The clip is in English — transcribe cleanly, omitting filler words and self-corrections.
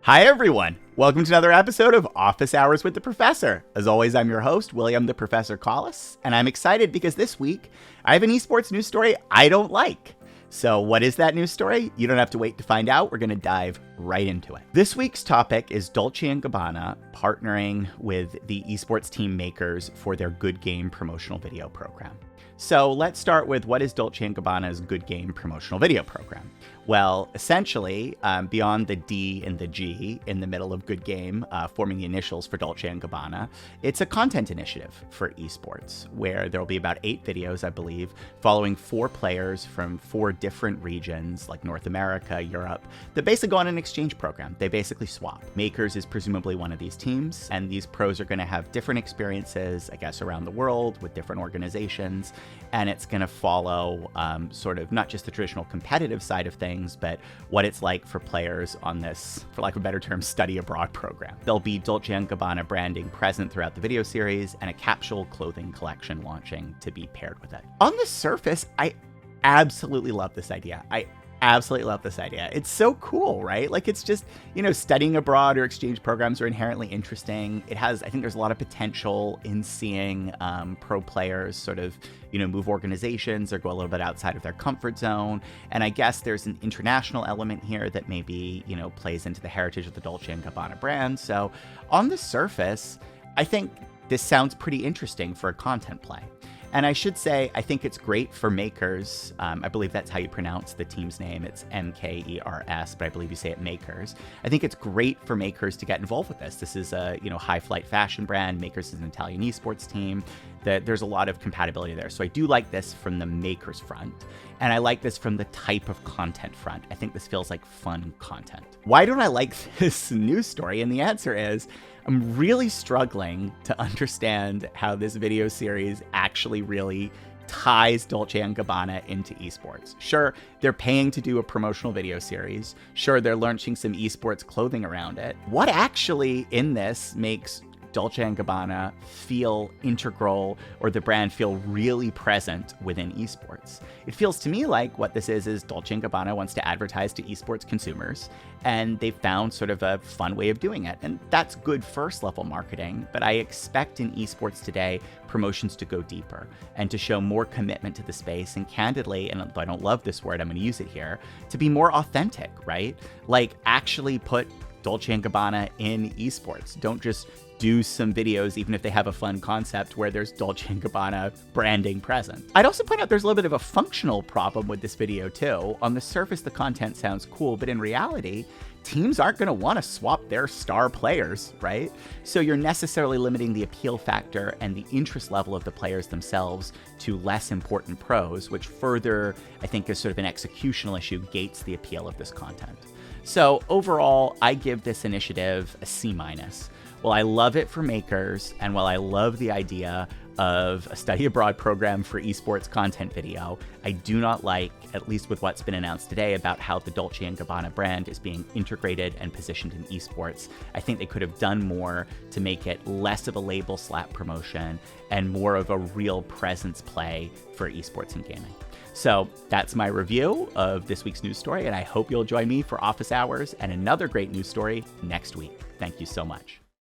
Hi, everyone. Welcome to another episode of Office Hours with the Professor. As always, I'm your host, William the Professor Collis, and I'm excited because this week I have an esports news story I don't like. So what is that news story? You don't have to wait to find out. We're going to dive right into it. This week's topic is Dolce Gabbana partnering with the esports team Mkers for their Good Game promotional video program. So let's start with what is Dolce & Gabbana's Good Game promotional video program? Well, essentially, beyond the D and the G in the middle of Good Game, forming the initials for Dolce & Gabbana, it's a content initiative for esports, where there will be about 8 videos, I believe, following 4 players from 4 different regions, like North America, Europe, that basically go on an exchange program. They basically swap. Mkers is presumably one of these teams, and these pros are going to have different experiences, I guess, around the world with different organizations. And it's going to follow sort of not just the traditional competitive side of things, but what it's like for players on this, for lack of a better term, study abroad program. There'll be Dolce & Gabbana branding present throughout the video series and a capsule clothing collection launching to be paired with it. On the surface, I absolutely love this idea. It's so cool, right? Like, it's just, studying abroad or exchange programs are inherently interesting. I think there's a lot of potential in seeing pro players sort of, move organizations or go a little bit outside of their comfort zone. And I guess there's an international element here that maybe, plays into the heritage of the Dolce & Gabbana brand. So on the surface, I think this sounds pretty interesting for a content play. And I should say, I think it's great for Mkers. I believe that's how you pronounce the team's name. It's Mkers, but I believe you say it Mkers. I think it's great for Mkers to get involved with this. This is a high flight fashion brand. Mkers is an Italian esports team. There's a lot of compatibility there. So I do like this from the Mkers front. And I like this from the type of content front. I think this feels like fun content. Why don't I like this news story? And the answer is, I'm really struggling to understand how this video series actually really ties Dolce & Gabbana into esports. Sure, they're paying to do a promotional video series. Sure, they're launching some esports clothing around it. What actually in this makes Dolce & Gabbana feel integral, or the brand feel really present within esports? It feels to me like what this is Dolce & Gabbana wants to advertise to esports consumers, and they've found sort of a fun way of doing it. And that's good first level marketing, but I expect in esports today, promotions to go deeper and to show more commitment to the space, and candidly, and I don't love this word, I'm going to use it here, to be more authentic, right? Like, actually put Dolce & Gabbana in esports. Don't just do some videos, even if they have a fun concept, where there's Dolce & Gabbana branding present. I'd also point out there's a little bit of a functional problem with this video too. On the surface, the content sounds cool, but in reality, teams aren't going to want to swap their star players, right? So you're necessarily limiting the appeal factor and the interest level of the players themselves to less important pros, which further, I think, is sort of an executional issue, gates the appeal of this content. So overall, I give this initiative a C-. While I love it for Mkers, and while I love the idea of a study abroad program for esports content video, I do not like, at least with what's been announced today, about how the Dolce & Gabbana brand is being integrated and positioned in esports. I think they could have done more to make it less of a label slap promotion and more of a real presence play for esports and gaming. So that's my review of this week's news story, and I hope you'll join me for Office Hours and another great news story next week. Thank you so much.